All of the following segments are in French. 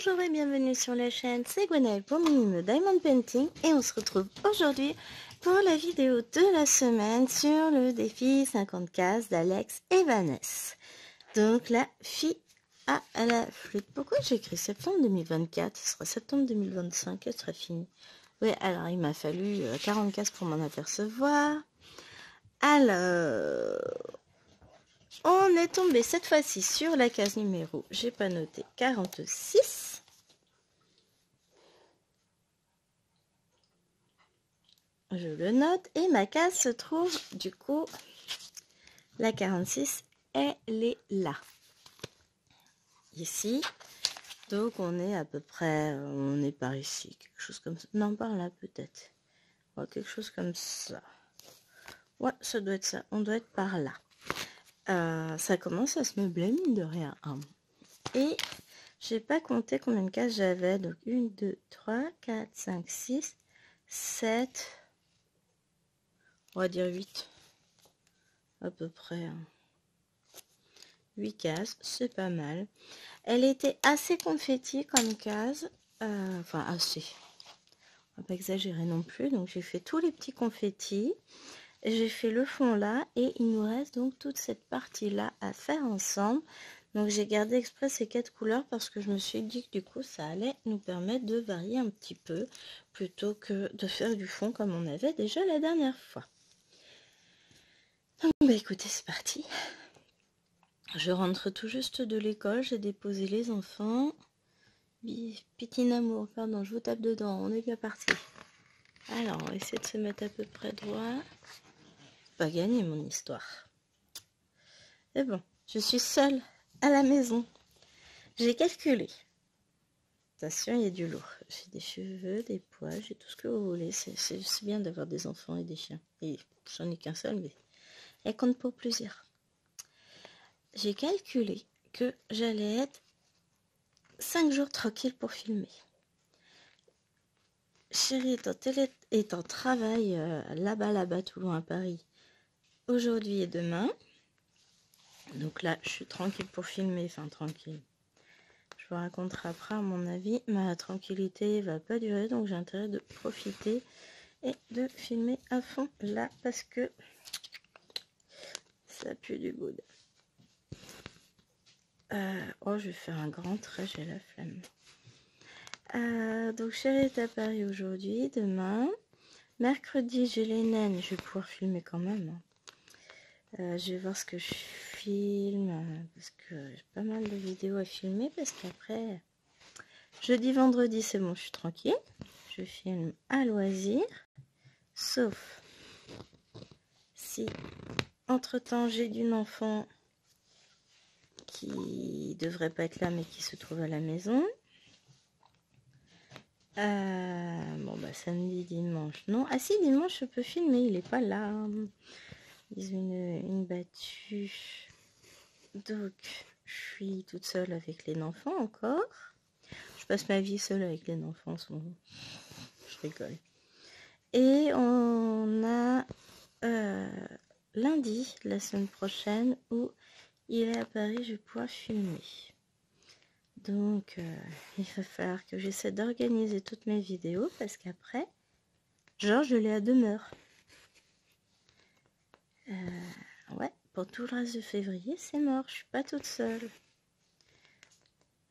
Bonjour et bienvenue sur la chaîne, c'est Gwenaëlle pour Minime Diamond Painting et on se retrouve aujourd'hui pour la vidéo de la semaine sur le défi 50 cases d'Alex et Vanessa. Donc la fille à la flûte. Pourquoi j'ai écrit septembre 2024? Ce sera septembre 2025, elle sera finie. Oui, alors il m'a fallu 40 cases pour m'en apercevoir. Alors... on est tombé cette fois-ci sur la case numéro, j'ai pas noté, 46. Je le note et ma case se trouve du coup, la 46, elle est là. Ici, donc on est à peu près, on est par ici, quelque chose comme ça. Non, par là peut-être. Ouais, quelque chose comme ça. Ouais, ça doit être ça, on doit être par là. Ça commence à se meubler, mine de rien. Hein. Et j'ai pas compté combien de cases j'avais. Donc 1, 2, 3, 4, 5, 6, 7. On va dire 8. À peu près. Hein. 8 cases, c'est pas mal. Elle était assez confetti comme case. Enfin, assez. On va pas exagérer non plus. Donc j'ai fait tous les petits confettis. J'ai fait le fond là. Et il nous reste donc toute cette partie là à faire ensemble. Donc j'ai gardé exprès ces 4 couleurs parce que je me suis dit que du coup ça allait nous permettre de varier un petit peu plutôt que de faire du fond comme on avait déjà la dernière fois. Donc bah écoutez, c'est parti. Je rentre tout juste de l'école, j'ai déposé les enfants. Petit amour, pardon, je vous tape dedans, on est bien parti. Alors on va essayer de se mettre à peu près droit. Pas gagné mon histoire. Et bon, je suis seule à la maison. J'ai calculé. Attention, il y a du lourd. J'ai des cheveux, des poils, j'ai tout ce que vous voulez. C'est bien d'avoir des enfants et des chiens. Et j'en ai qu'un seul, mais elle compte pour plusieurs. J'ai calculé que j'allais être 5 jours tranquille pour filmer. Chérie est en travail là-bas, tout loin à Paris, aujourd'hui et demain. Donc là, je suis tranquille pour filmer, enfin tranquille. Je vous raconterai après, à mon avis, ma tranquillité va pas durer, donc j'ai intérêt de profiter et de filmer à fond là, parce que ça pue du good. Oh, je vais faire un grand trait, j'ai la flemme. Donc chérie est à Paris aujourd'hui, demain. Mercredi, j'ai les naines, je vais pouvoir filmer quand même. Je vais voir ce que je filme, parce que j'ai pas mal de vidéos à filmer, parce qu'après, jeudi, vendredi, c'est bon, je suis tranquille. Je filme à loisir, sauf si, entre-temps, j'ai d'une enfant qui devrait pas être là, mais qui se trouve à la maison. Bon, bah, samedi, dimanche, non. Ah si, dimanche, je peux filmer, il est pas là. Ils ont une battue. Donc, je suis toute seule avec les enfants encore. Je passe ma vie seule avec les enfants. Je rigole. Et on a lundi, la semaine prochaine, où il est à Paris, je vais pouvoir filmer. Donc, il va falloir que j'essaie d'organiser toutes mes vidéos parce qu'après, genre, je l'ai à demeure. Ouais, pour tout le reste de février, c'est mort. Je suis pas toute seule.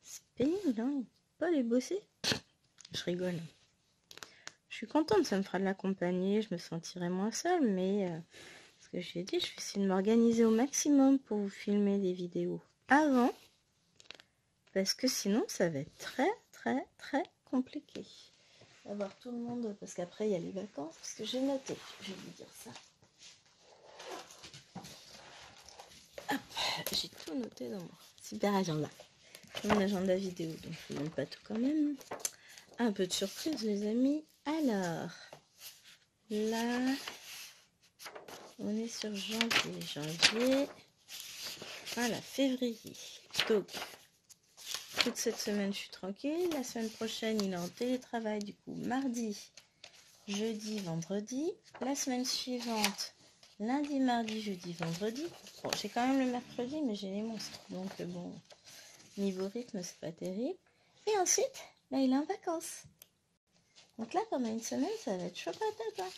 C'est pénible, hein, pas les bosser. Je rigole. Je suis contente, ça me fera de la compagnie, je me sentirai moins seule, mais ce que j'ai dit, je vais essayer de m'organiser au maximum pour vous filmer des vidéos avant, parce que sinon ça va être très compliqué. Avoir tout le monde, parce qu'après il y a les vacances, parce que j'ai noté, je vais vous dire ça. Hop, j'ai tout noté dans mon super agenda. Mon agenda vidéo, donc je ne vous montre pas tout quand même. Un peu de surprise les amis. Alors, là, on est sur janvier. Voilà, février. Donc, toute cette semaine, je suis tranquille. La semaine prochaine, il est en télétravail, du coup, mardi, jeudi, vendredi. La semaine suivante, lundi, mardi, jeudi, vendredi. Bon, j'ai quand même le mercredi, mais j'ai les monstres. Donc, bon, niveau rythme, c'est pas terrible. Et ensuite, là, il est en vacances. Donc là, pendant une semaine, ça va être chaud patate.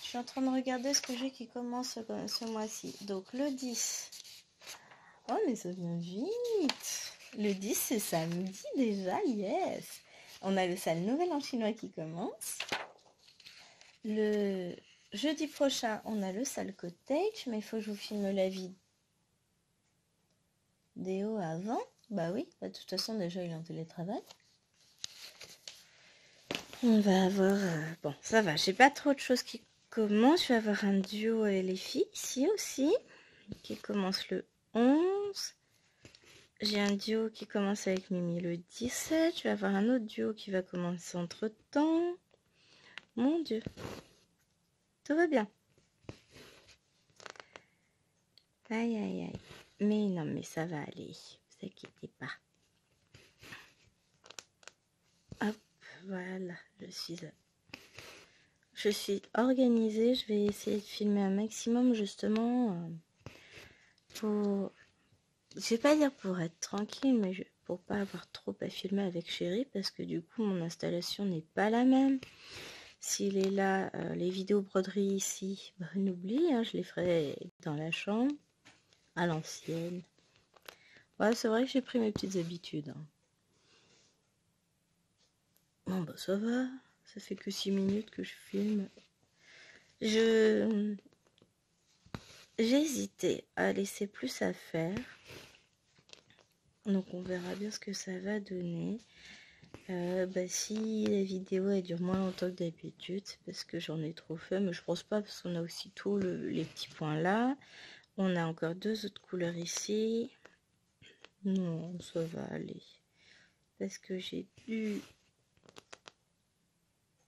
Je suis en train de regarder ce que j'ai qui commence ce mois-ci. Donc le 10. Oh, mais ça vient vite. Le 10, c'est samedi déjà, yes. On a le sale Nouvel An chinois qui commence. Le jeudi prochain, on a le sale cottage, mais il faut que je vous filme la vidéo avant. Bah oui, de toute façon, déjà, il est en télétravail. On va avoir... bon, ça va, j'ai pas trop de choses qui commencent. Je vais avoir un duo et les filles ici aussi, qui commence le 11. J'ai un duo qui commence avec Mimi le 17. Je vais avoir un autre duo qui va commencer entre-temps. Mon Dieu. Tout va bien. Aïe, aïe, aïe. Mais non, mais ça va aller. Ne vous inquiétez pas. Hop, voilà. Je suis organisée. Je vais essayer de filmer un maximum, justement, pour... Je vais pas dire pour être tranquille, mais pour pas avoir trop à filmer avec Chéri, parce que du coup, mon installation n'est pas la même. S'il est là, les vidéos broderie ici, bah, n'oublie, hein, je les ferai dans la chambre, à l'ancienne. Ouais, c'est vrai que j'ai pris mes petites habitudes. Hein. Bon, bah ça va, ça fait que 6 minutes que je filme. J'ai hésité à laisser plus à faire. Donc on verra bien ce que ça va donner. Bah si la vidéo elle dure moins longtemps que d'habitude, c'est parce que j'en ai trop fait, mais je pense pas parce qu'on a aussi tous les petits points là. On a encore 2 autres couleurs ici. Non, ça va aller. Parce que j'ai dû...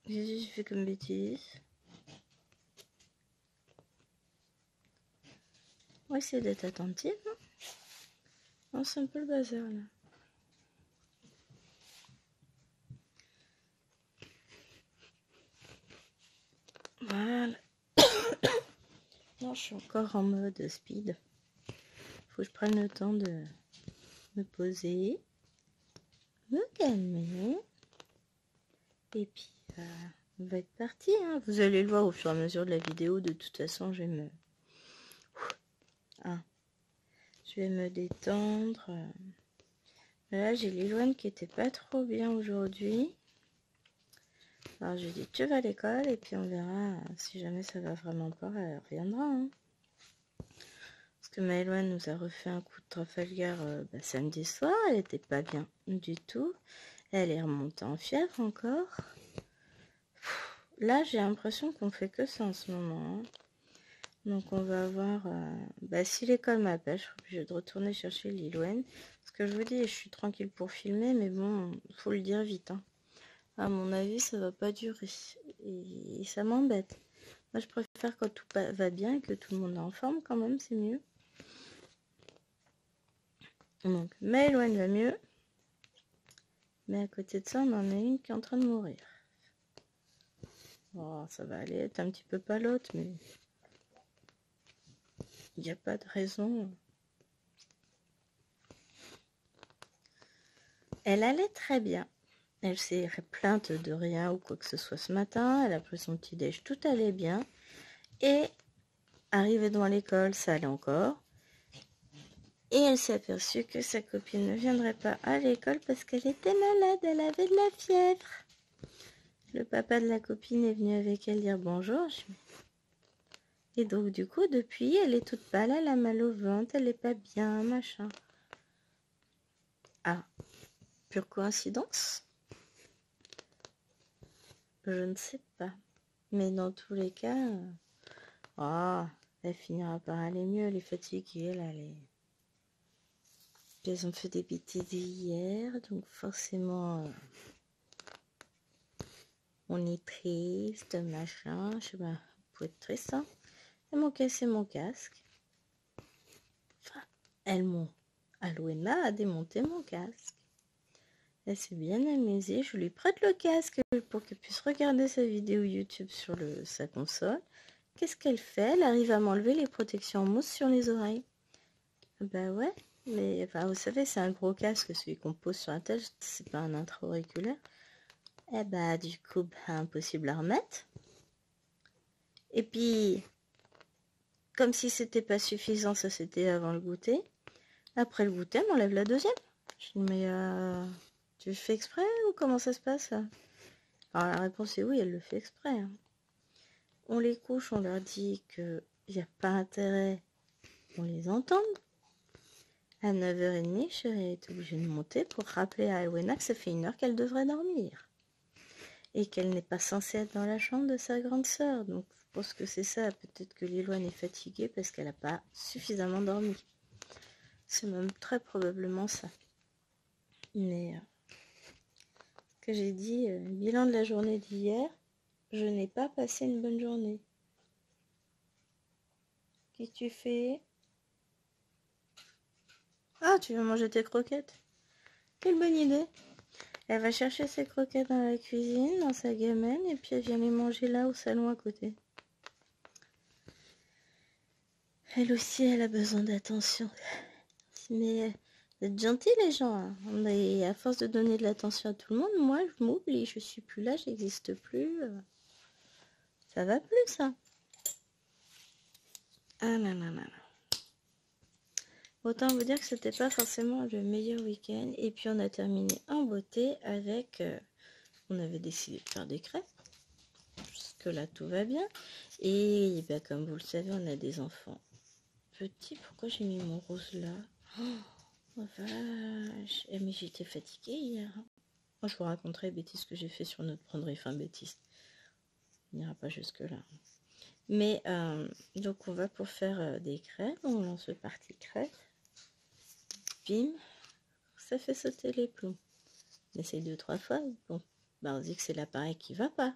J'ai fait comme bêtise. On va essayer d'être attentive. Non, c'est un peu le bazar là. Voilà. Non, je suis encore en mode speed. Faut que je prenne le temps de me poser, me calmer. Et puis, on va être parti. Hein. Vous allez le voir au fur et à mesure de la vidéo. De toute façon, je vais me détendre. Là, j'ai Liloine qui était pas trop bien aujourd'hui. Alors, j'ai dit, tu vas à l'école et puis on verra si jamais ça va vraiment pas, elle reviendra. Hein. Parce que Maëloine nous a refait un coup de Trafalgar samedi soir. Elle était pas bien du tout. Elle est remontée en fièvre encore. Là, j'ai l'impression qu'on fait que ça en ce moment. Hein. Donc, on va voir... si l'école m'appelle, je serai obligée de retourner chercher Liloine. Parce que je vous dis, je suis tranquille pour filmer, mais bon, faut le dire vite. Hein. À mon avis, ça va pas durer. Et ça m'embête. Moi, je préfère quand tout va bien et que tout le monde est en forme quand même, c'est mieux. Donc, Maëloine va mieux. Mais à côté de ça, on en a une qui est en train de mourir. Oh, ça va aller être un petit peu palote, mais... Il n'y a pas de raison. Elle allait très bien. Elle s'est plainte de rien ou quoi que ce soit ce matin. Elle a pris son petit déj, tout allait bien. Et arrivée devant l'école, ça allait encore. Et elle s'est aperçue que sa copine ne viendrait pas à l'école parce qu'elle était malade, elle avait de la fièvre. Le papa de la copine est venu avec elle dire bonjour. Et donc du coup, depuis, elle est toute pâle, elle a mal au ventre, elle n'est pas bien, machin. Ah, pure coïncidence? Je ne sais pas. Mais dans tous les cas, elle finira par aller mieux, elle est fatiguée, là, Puis elles ont fait des bêtises hier, donc forcément, on est triste, machin, je sais pas, vous pouvez être triste, hein. Elles m'ont cassé mon casque. Enfin, Aloena a démonté mon casque. Elle s'est bien amusée, je lui prête le casque pour qu'elle puisse regarder sa vidéo YouTube sur sa console. Qu'est-ce qu'elle fait? Elle arrive à m'enlever les protections en mousse sur les oreilles. Bah ouais, mais enfin, vous savez, c'est un gros casque, celui qu'on pose sur la tête, c'est pas un intra-auriculaire. Eh bah, du coup, bah, impossible à remettre. Et puis, comme si c'était pas suffisant, ça c'était avant le goûter. Après le goûter, on enlève la deuxième. Je dis, mais tu fais exprès ou comment ça se passe? Alors la réponse est oui, elle le fait exprès, hein. On les couche, on leur dit qu'il n'y a pas intérêt qu'on les entende. À 9h30, chérie est obligée de monter pour rappeler à Ewena que ça fait 1 heure qu'elle devrait dormir. Et qu'elle n'est pas censée être dans la chambre de sa grande sœur. Donc je pense que c'est ça. Peut-être que Liloine est fatiguée parce qu'elle n'a pas suffisamment dormi. C'est même très probablement ça. Mais ce que j'ai dit, bilan de la journée d'hier, je n'ai pas passé une bonne journée. Qu'est-ce que tu fais? Ah, tu veux manger tes croquettes? Quelle bonne idée! Elle va chercher ses croquettes dans la cuisine, dans sa gamelle, et puis elle vient les manger là au salon à côté. Elle aussi, elle a besoin d'attention. Mais vous êtes gentils les gens, hein. Mais à force de donner de l'attention à tout le monde, moi je m'oublie, je suis plus là, j'existe plus. Ça va plus ça. Ah non, non, non. Autant vous dire que c'était pas forcément le meilleur week-end. Et puis on a terminé en beauté avec... on avait décidé de faire des crêpes. Jusque là tout va bien. Et ben, comme vous le savez, on a des enfants petits. Pourquoi j'ai mis mon rose là? Oh vache. Mais j'étais fatiguée hier. Moi je vous raconterai les bêtises que j'ai fait sur notre prendre fin bêtise. On n'ira pas jusque là. Mais donc on va pour faire des crêpes. On lance le parti crêpes. Bim. Ça fait sauter les plombs. On essaye 2-3 fois. Bon, bah on dit que c'est l'appareil qui va pas.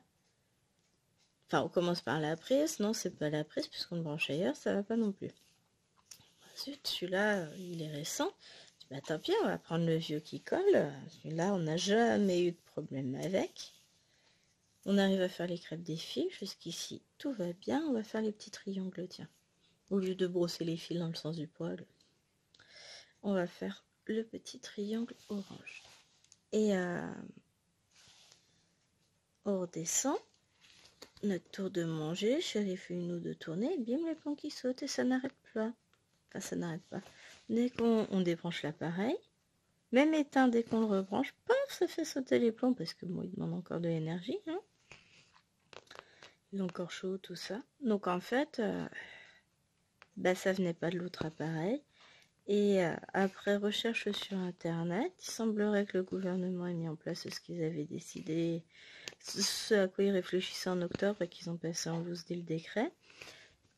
Enfin, on commence par la prise. Non, c'est pas la prise, puisqu'on le branche ailleurs, ça va pas non plus. Zut, celui-là, il est récent. Bah tant pis, on va prendre le vieux qui colle. Celui-là, on n'a jamais eu de problème avec. On arrive à faire les crêpes des filles. Jusqu'ici, tout va bien. On va faire les petits triangles, tiens. Au lieu de brosser les fils dans le sens du poil, on va faire le petit triangle orange. Et on redescend. Notre tour de manger, chérie fait une ou deux tournées, bim, les plombs qui sautent et ça n'arrête pas. Enfin, ça n'arrête pas. Dès qu'on débranche l'appareil, même éteint, dès qu'on le rebranche, paf, ça fait sauter les plombs parce que bon, il demande encore de l'énergie, hein. Il est encore chaud, tout ça. Donc en fait, bah, ça venait pas de l'autre appareil. Et après recherche sur internet, il semblerait que le gouvernement ait mis en place ce qu'ils avaient décidé, ce à quoi ils réfléchissaient en octobre et qu'ils ont passé en loose dès le décret,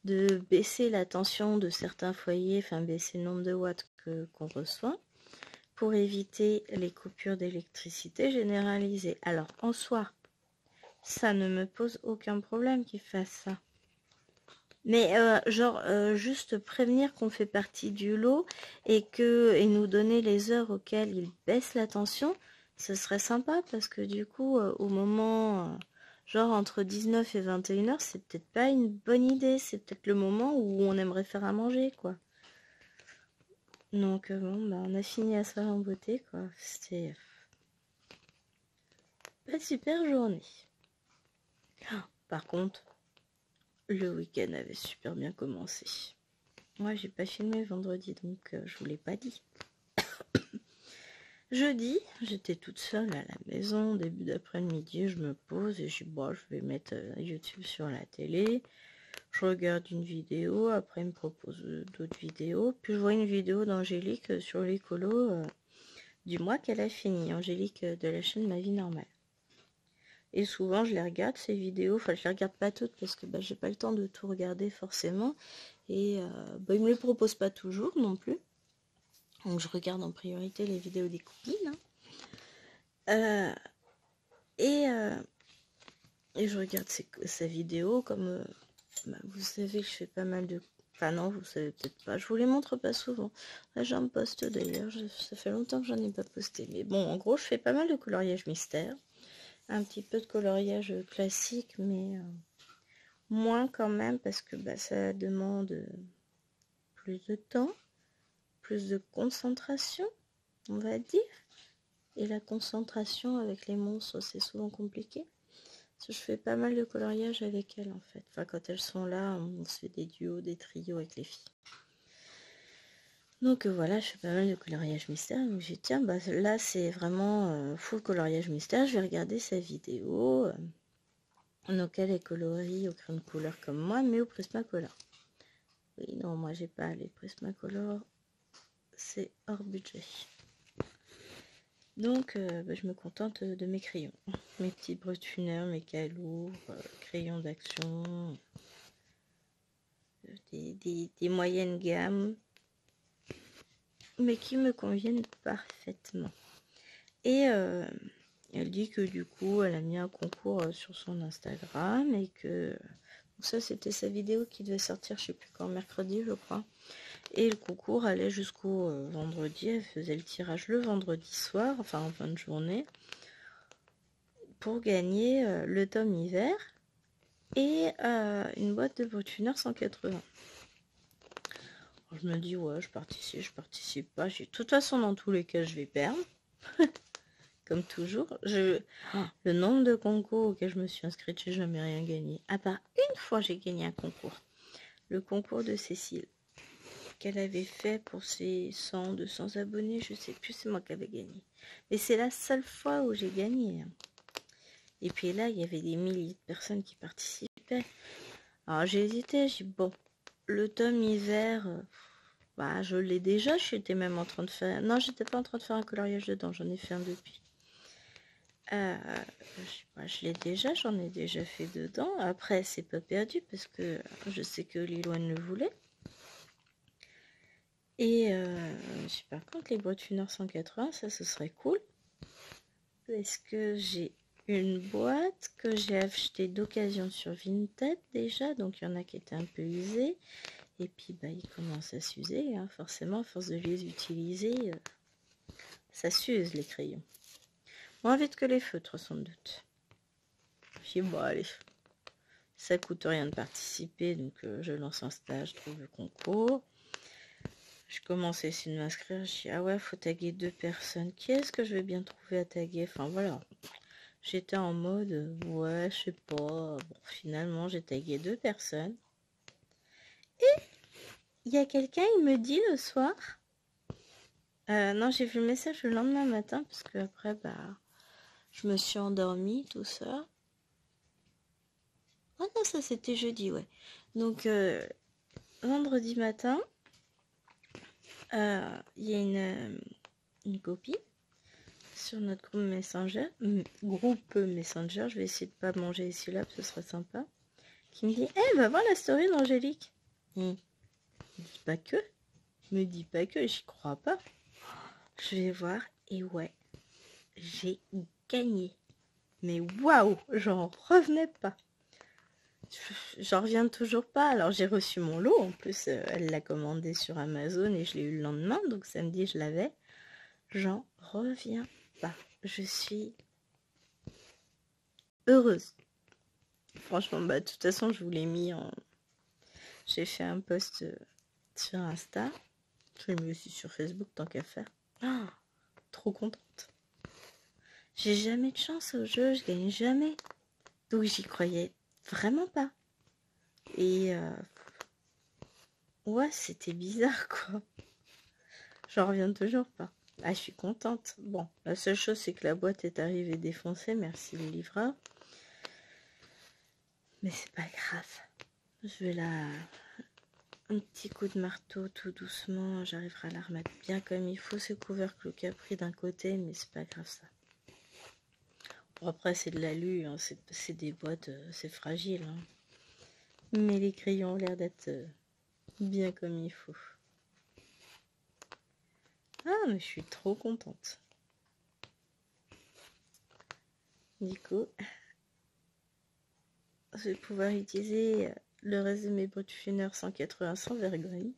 de baisser la tension de certains foyers, enfin baisser le nombre de watts qu'on reçoit, pour éviter les coupures d'électricité généralisées. Alors en soi, ça ne me pose aucun problème qu'ils fassent ça. Mais juste prévenir qu'on fait partie du lot et nous donner les heures auxquelles ils baissent la tension, ce serait sympa parce que du coup, au moment, genre entre 19 et 21h, c'est peut-être pas une bonne idée. C'est peut-être le moment où on aimerait faire à manger, quoi. Donc bon, bah, on a fini à ça en beauté, quoi. C'était pas une super journée. Par contre, le week-end avait super bien commencé. Moi, j'ai pas filmé vendredi, donc je vous l'ai pas dit. Jeudi, j'étais toute seule à la maison, début d'après-midi, je me pose et je dis, bon, je vais mettre YouTube sur la télé. Je regarde une vidéo, après il me propose d'autres vidéos. Puis je vois une vidéo d'Angélique sur l'écolo du mois qu'elle a fini. Angélique de la chaîne Ma Vie Normale. Et souvent, je les regarde, ces vidéos. Enfin, je les regarde pas toutes parce que j'ai pas le temps de tout regarder forcément. Et il me les propose pas toujours non plus. Donc je regarde en priorité les vidéos des copines. Hein. Et je regarde sa vidéo comme... vous savez que je fais pas mal de... Enfin non, vous savez peut-être pas. Je vous les montre pas souvent. Là, j'en poste d'ailleurs. Ça fait longtemps que j'en ai pas posté. Mais bon, en gros, je fais pas mal de coloriage mystère. Un petit peu de coloriage classique, mais moins quand même parce que ça demande plus de temps. plus de concentration, on va dire. Et la concentration avec les monstres, c'est souvent compliqué. Parce que je fais pas mal de coloriage avec elles en fait. Enfin, quand elles sont là, on se fait des duos, des trios avec les filles. Donc voilà, je fais pas mal de coloriage mystère. Donc j'ai dit, tiens, bah, là c'est vraiment full coloriage mystère. Je vais regarder sa vidéo. Donc elle est colorie au crayon de couleur comme moi, mais au Prismacolor. Oui, non, moi j'ai pas les Prismacolor. C'est hors budget. Donc bah, je me contente de mes crayons. Mes petits Brutfuners, mes calours, crayons d'action. Des moyennes gammes. Mais qui me conviennent parfaitement. Et elle dit que du coup, elle a mis un concours sur son Instagram et que ça, c'était sa vidéo qui devait sortir, je sais plus quand, mercredi, je crois. Et le concours allait jusqu'au vendredi. Elle faisait le tirage le vendredi soir, enfin en fin de journée, pour gagner le tome hiver et une boîte de Brutfuners 180. Je me dis, ouais, je participe pas. De toute façon, dans tous les cas, je vais perdre. Comme toujours. Le nombre de concours auxquels je me suis inscrite, j'ai jamais rien gagné. À part une fois, j'ai gagné un concours. Le concours de Cécile. Qu'elle avait fait pour ses 100, 200 abonnés. Je sais plus, c'est moi qui avais gagné. Mais c'est la seule fois où j'ai gagné. Et puis là, il y avait des milliers de personnes qui participaient. Alors j'ai hésité. J'ai dit, bon, le tome hiver... bah, je l'ai déjà, j'étais même en train de faire... Non, j'étais pas en train de faire un coloriage dedans, j'en ai fait un depuis. Je l'ai déjà, j'en ai déjà fait dedans. Après, c'est pas perdu parce que je sais que Liloine le voulait. Et par contre, les Brutfuners 180, ça, ce serait cool. Parce que j'ai une boîte que j'ai achetée d'occasion sur Vinted déjà. Donc, il y en a qui étaient un peu usés. Et puis, bah, ils commencent à s'user. Hein. Forcément, à force de les utiliser, ça s'use les crayons. Moins vite que les feutres, sans doute. Puis, bon, allez. Ça coûte rien de participer, donc je lance un stage, trouve le concours. Je commence à essayer de m'inscrire. Je dis, ah ouais, faut taguer 2 personnes. Qui est-ce que je vais bien trouver à taguer? Enfin, voilà. J'étais en mode, ouais, je sais pas. Bon, finalement, j'ai tagué 2 personnes. Et il y a quelqu'un, il me dit le soir. Non, j'ai vu le message le lendemain matin, parce que après, bah, je me suis endormie, tout ça. Ah non, ça c'était jeudi, ouais. Donc, vendredi matin, il y a une copine sur notre groupe Messenger, je vais essayer de pas manger ici là, ce serait sympa, qui me dit, va voir la story d'Angélique. Me dis pas que, j'y crois pas. Je vais voir, et ouais, j'ai gagné. Mais waouh, j'en revenais pas. J'en reviens toujours pas. Alors j'ai reçu mon lot, en plus elle l'a commandé sur Amazon et je l'ai eu le lendemain, donc samedi je l'avais. J'en reviens pas. Je suis heureuse. Franchement, bah de toute façon je vous l'ai mis en... J'ai fait un post sur Insta. Je l'ai mis aussi sur Facebook tant qu'à faire. Oh, trop contente. J'ai jamais de chance au jeu, je gagne jamais. Donc j'y croyais vraiment pas. Et ouais, c'était bizarre quoi. J'en reviens toujours pas. Ah, je suis contente. Bon, la seule chose, c'est que la boîte est arrivée défoncée. Merci le livreur. Mais c'est pas grave. Je vais la... Un petit coup de marteau, tout doucement. J'arriverai à la remettre bien comme il faut. Ce couvercle qui a pris d'un côté, mais c'est pas grave ça. Bon, après, c'est de l'alu. Hein. C'est des boîtes, c'est fragile. Hein. Mais les crayons ont l'air d'être bien comme il faut. Ah, mais je suis trop contente. Du coup, je vais pouvoir utiliser le reste de mes Brutfuners 180 sans vergogne.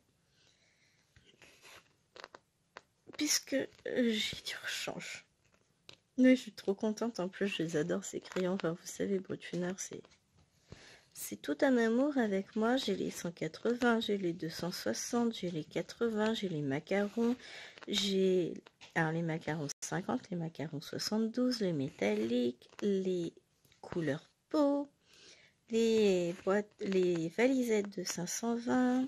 Puisque j'ai du rechange. Mais je suis trop contente. En plus, je les adore ces crayons. Enfin, vous savez, Brutfuners, c'est tout un amour avec moi. J'ai les 180, j'ai les 260, j'ai les 80, j'ai les macarons. J'ai alors les macarons 50, les macarons 72, les métalliques, les couleurs peau, les valisettes de 520,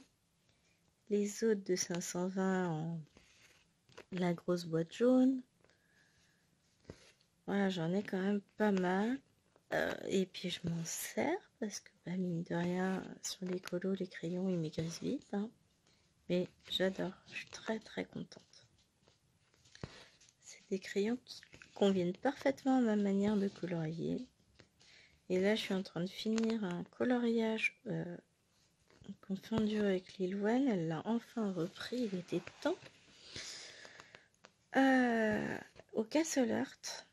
les autres de 520 en la grosse boîte jaune. Voilà, j'en ai quand même pas mal. Et puis je m'en sers parce que mine de rien, sur les colos, les crayons, ils maigrissent vite. Hein. Mais j'adore, je suis très très contente. C'est des crayons qui conviennent parfaitement à ma manière de colorier. Et là, je suis en train de finir un coloriage confondu avec Lil Wayne. Elle l'a enfin repris, il était temps. Au Castle Art,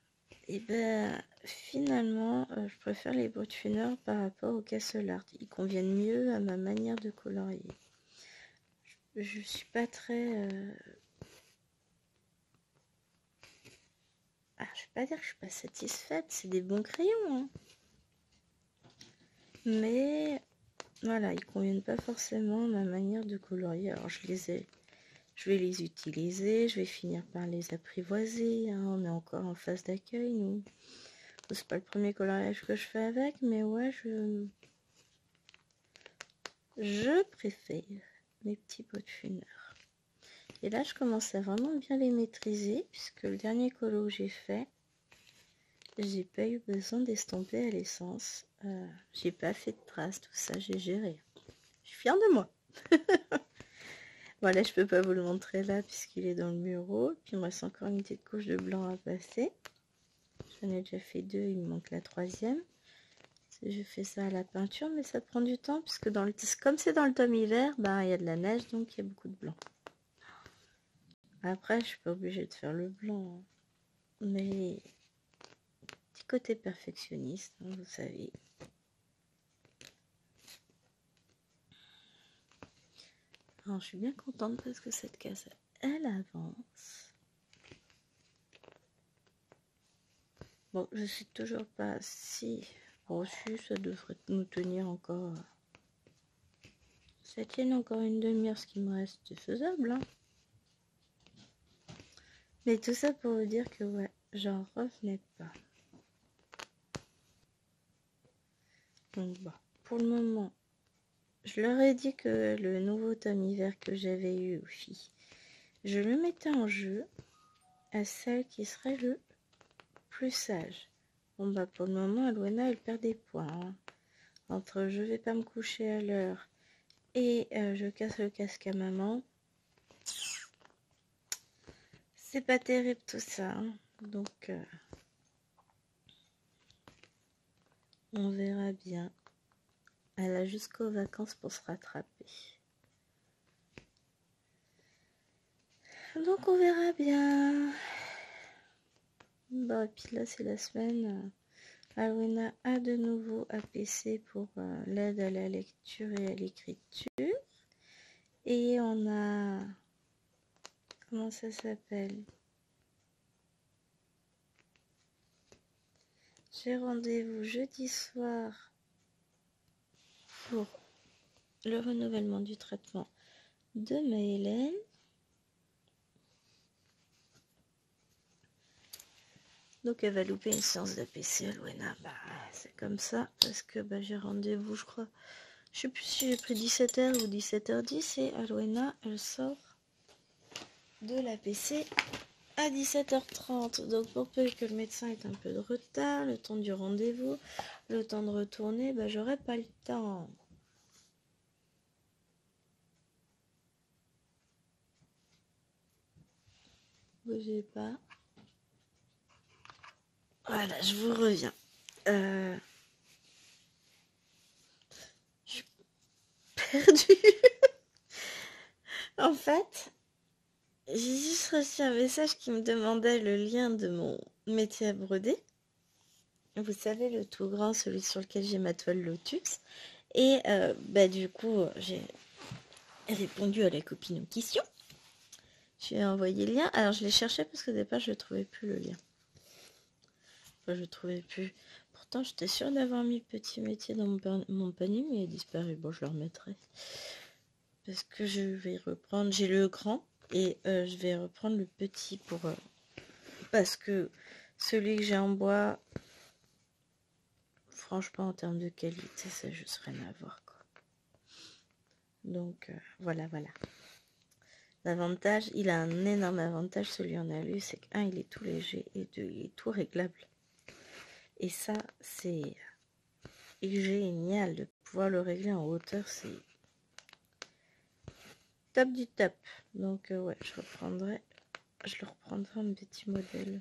et ben finalement, je préfère les Brutfuners par rapport au Castle Art. Ils conviennent mieux à ma manière de colorier. Je suis pas très... je vais pas dire que je suis pas satisfaite, c'est des bons crayons. Hein. Mais voilà, ils conviennent pas forcément à ma manière de colorier. Alors je vais les utiliser, je vais finir par les apprivoiser. Hein. On est encore en phase d'accueil, nous. C'est pas le premier coloriage que je fais avec, mais ouais, je préfère mes petits Brutfuners. Et là, je commence à vraiment bien les maîtriser, puisque le dernier colo que j'ai fait, j'ai pas eu besoin d'estomper à l'essence. J'ai pas fait de traces, tout ça, j'ai géré. Je suis fière de moi. Voilà, je peux pas vous le montrer là, puisqu'il est dans le bureau. Puis il me reste encore une petite couche de blanc à passer. J'en ai déjà fait 2, il me manque la 3e. Je fais ça à la peinture, mais ça prend du temps, puisque comme c'est dans le tome hiver, il y a de la neige, donc il y a beaucoup de blanc. Après, je suis pas obligée de faire le blanc. Hein. Mais petit côté perfectionniste, hein, vous savez. Alors, je suis bien contente parce que cette case, elle avance. Bon, je suis toujours pas si reçue, ça devrait nous tenir encore. Ça tient encore une demi-heure, ce qui me reste, c'est faisable. Hein. Mais tout ça pour vous dire que ouais, j'en revenais pas. Donc bah, pour le moment, je leur ai dit que le nouveau tome hiver que j'avais eu aux filles, je le mettais en jeu à celle qui serait le plus sage. Bon bah pour le moment, Alwena elle perd des points. Hein. Entre je vais pas me coucher à l'heure et je casse le casque à maman. C'est pas terrible tout ça. Hein. Donc on verra bien. Elle a jusqu'aux vacances pour se rattraper. Donc on verra bien. Bon, et puis là c'est la semaine. Alwena a de nouveau APC pour l'aide à la lecture et à l'écriture. Et on a... Comment ça s'appelle? J'ai rendez-vous jeudi soir pour le renouvellement du traitement de Maëlène. Donc elle va louper une séance d'APC, Alwena. C'est comme ça, parce que j'ai rendez-vous, je crois. Je sais plus si j'ai pris 17h ou 17h10 et Alwena, elle sort de l'APC à 17h30. Donc pour peu que le médecin ait un peu de retard, le temps du rendez-vous, le temps de retourner, j'aurai pas le temps. Bougez pas. Voilà, je vous reviens. Je suis perdue. En fait, j'ai juste reçu un message qui me demandait le lien de mon métier à broder. Vous savez, le tout grand, celui sur lequel j'ai ma toile Lotus. Et du coup, j'ai répondu à la copine en question. Je lui ai envoyé le lien. Alors, je l'ai cherché parce qu'au départ, je ne trouvais plus le lien. Enfin, je ne trouvais plus. pourtant j'étais sûre d'avoir mis petit métier dans mon panier, mais il a disparu. Bon, je le remettrai. Parce que je vais reprendre, j'ai le grand et je vais reprendre le petit pour... parce que celui que j'ai en bois, franchement en termes de qualité, ça juste rien à voir quoi. Donc voilà. L'avantage, il a un énorme avantage, celui en alu, c'est que 1, il est tout léger et 2, il est tout réglable. Et ça, c'est génial de pouvoir le régler en hauteur, c'est top du top. Donc ouais, je le reprendrai un petit modèle.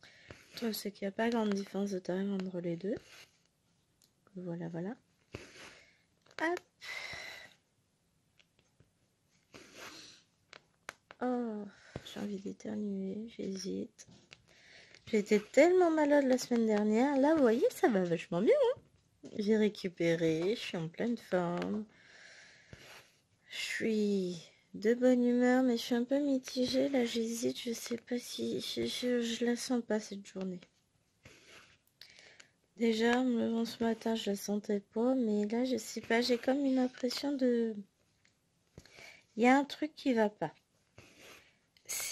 Le truc, c'est qu'il n'y a pas grande différence de taille entre les deux. Voilà. Hop. Oh, j'ai envie d'éternuer, j'hésite. J'étais tellement malade la semaine dernière. Là, vous voyez, ça va vachement bien. Hein, j'ai récupéré, je suis en pleine forme. Je suis de bonne humeur, mais je suis un peu mitigée. Là, j'hésite, je sais pas si... Je la sens pas cette journée. Déjà, en me levant ce matin, je la sentais pas, mais là, je sais pas, j'ai comme une impression de... Il y a un truc qui va pas.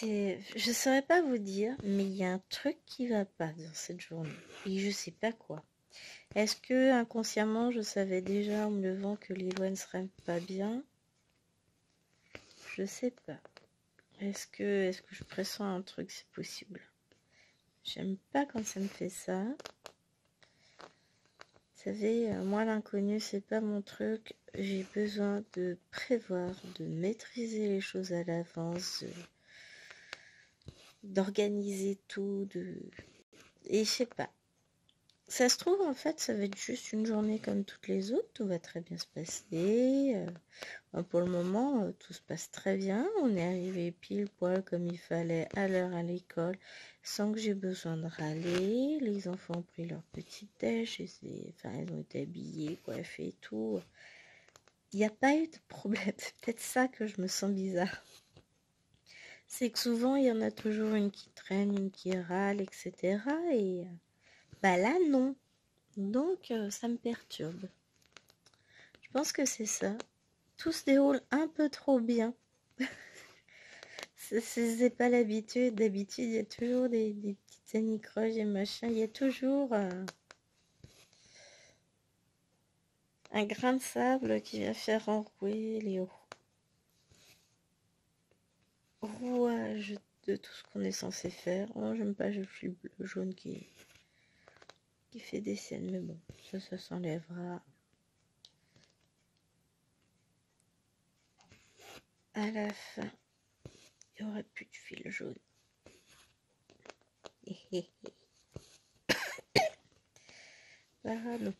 Je saurais pas vous dire, mais il y a un truc qui va pas dans cette journée. Et je sais pas quoi. Est-ce que inconsciemment, je savais déjà en me levant que Lilo ne serait pas bien? Je sais pas. Est-ce que je pressens un truc? C'est possible. J'aime pas quand ça me fait ça. Vous savez, moi l'inconnu, c'est pas mon truc. J'ai besoin de prévoir, de maîtriser les choses à l'avance, d'organiser tout, et je sais pas. Ça se trouve, en fait, ça va être juste une journée comme toutes les autres. Tout va très bien se passer. Pour le moment, tout se passe très bien. On est arrivé pile poil comme il fallait à l'heure à l'école, sans que j'ai besoin de râler. Les enfants ont pris leur petite déj. Enfin, ils ont été habillés, coiffés et tout. Il n'y a pas eu de problème. C'est peut-être ça que je me sens bizarre. C'est que souvent, il y en a toujours une qui traîne, une qui râle, etc. Et bah là, non. Donc, ça me perturbe. Je pense que c'est ça. Tout se déroule un peu trop bien. C'est pas l'habitude. D'habitude, il y a toujours des petites anicroches et machin. Il y a toujours un grain de sable qui va faire enrouer les rouages de tout ce qu'on est censé faire. Oh, j'aime pas, je suis bleu, jaune qui fait des scènes. Mais bon, ça s'enlèvera à la fin. Il n'y aura plus de fil jaune. Pardon.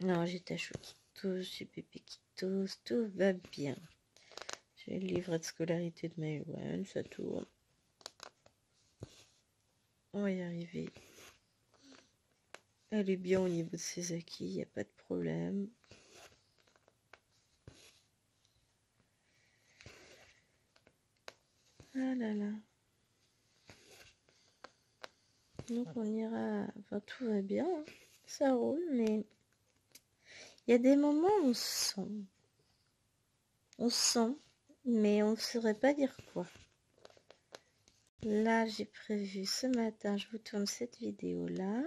Non, j'ai ta chou qui tousse, j'ai bébé qui tousse, tout va bien. J'ai le livret de scolarité de Maëlwen, ça tourne. On va y arriver. Elle est bien au niveau de ses acquis, il n'y a pas de problème. Ah là là. Donc on ira... Enfin, tout va bien, hein. Ça roule, mais... Il y a des moments où on se sent. On se sent, mais on ne saurait pas dire quoi. Là, j'ai prévu ce matin, je vous tourne cette vidéo-là.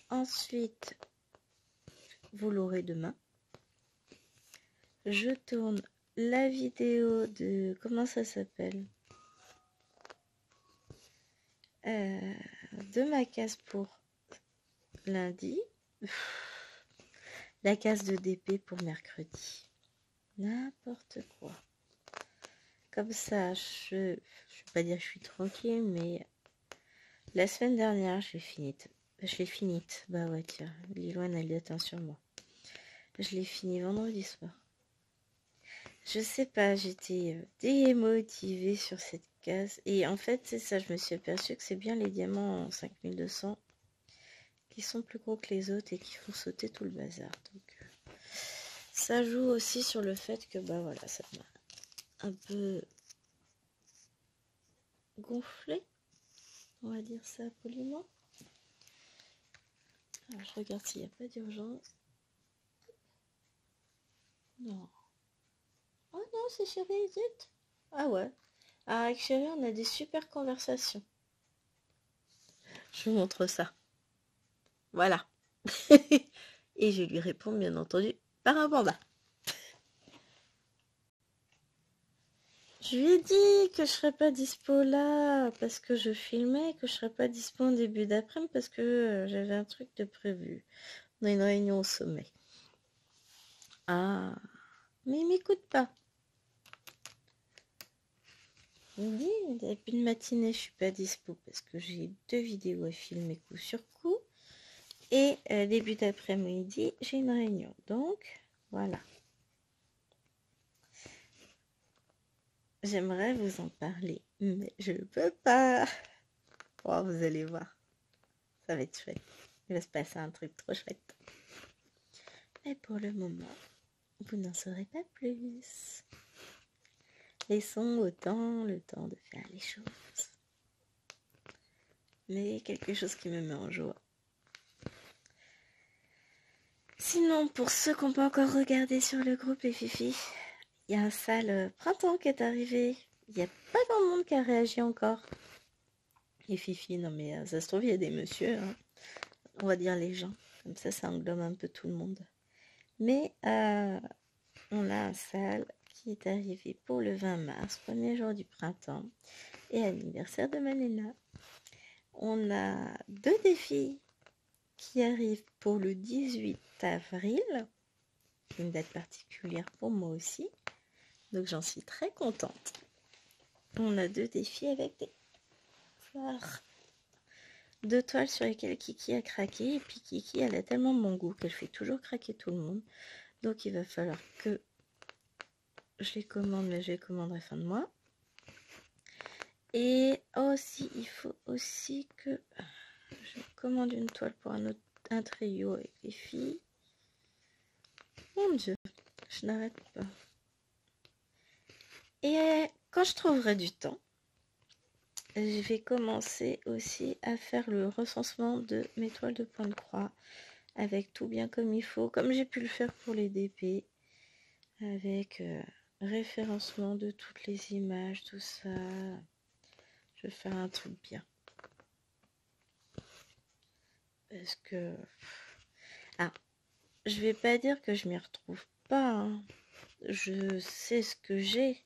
Ensuite, vous l'aurez demain. Je tourne la vidéo de... Comment ça s'appelle de ma case pour lundi. La case de DP pour mercredi. N'importe quoi. Comme ça, je vais pas dire que je suis tranquille, mais la semaine dernière, je l'ai fini. Bah ouais, tiens, Liloine, elle attend sur moi. Je l'ai fini vendredi soir. Je sais pas, j'étais démotivée sur cette case. Et en fait, c'est ça, je me suis aperçue que c'est bien les diamants en 5200 qui sont plus gros que les autres et qui font sauter tout le bazar. Donc, ça joue aussi sur le fait que, bah voilà, ça m'a un peu gonflé, on va dire ça poliment. Alors, je regarde s'il n'y a pas d'urgence. Non. Oh non, c'est chérie, zut. Ah ouais. Ah, avec chérie, on a des super conversations. Je vous montre ça. Voilà. Et je lui réponds, bien entendu, par un panda. Je lui ai dit que je serais pas dispo là parce que je filmais, que je serais pas dispo en début d'après-midi parce que j'avais un truc de prévu. On a une réunion au sommet. Ah, mais il m'écoute pas. Il me dit, depuis une matinée, je suis pas dispo parce que j'ai 2 vidéos à filmer coup sur coup. Et début d'après-midi, j'ai une réunion. Donc, voilà. J'aimerais vous en parler, mais je ne peux pas. Oh, vous allez voir. Ça va être chouette. Il va se passer un truc trop chouette. Mais pour le moment, vous n'en saurez pas plus. Laissons le temps de faire les choses. Mais quelque chose qui me met en joie. Sinon, pour ceux qui n'ont pas encore regardé sur le groupe les Fifi, il y a un sale printemps qui est arrivé. Il n'y a pas grand monde qui a réagi encore. Les Fifi, non mais ça se trouve, il y a des messieurs. Hein. On va dire les gens. Comme ça englobe un peu tout le monde. Mais on a un sale qui est arrivé pour le 20 mars, premier jour du printemps, et anniversaire de Manena. On a 2 défis qui arrivent pour le 18 avril, une date particulière pour moi aussi, donc j'en suis très contente. On a 2 défis avec des fleurs, 2 toiles sur lesquelles Kiki a craqué, et puis Kiki elle a tellement bon goût qu'elle fait toujours craquer tout le monde, donc il va falloir que je les commande, mais je les commanderai fin de mois. Et aussi, il faut aussi que je commande une toile pour un trio avec les filles. Mon Dieu, je n'arrête pas. Et quand je trouverai du temps, je vais commencer aussi à faire le recensement de mes toiles de point de croix avec tout bien comme il faut, comme j'ai pu le faire pour les DP, avec référencement de toutes les images, tout ça. Je vais faire un truc bien. Parce que... Ah, je vais pas dire que je m'y retrouve pas. Hein. Je sais ce que j'ai.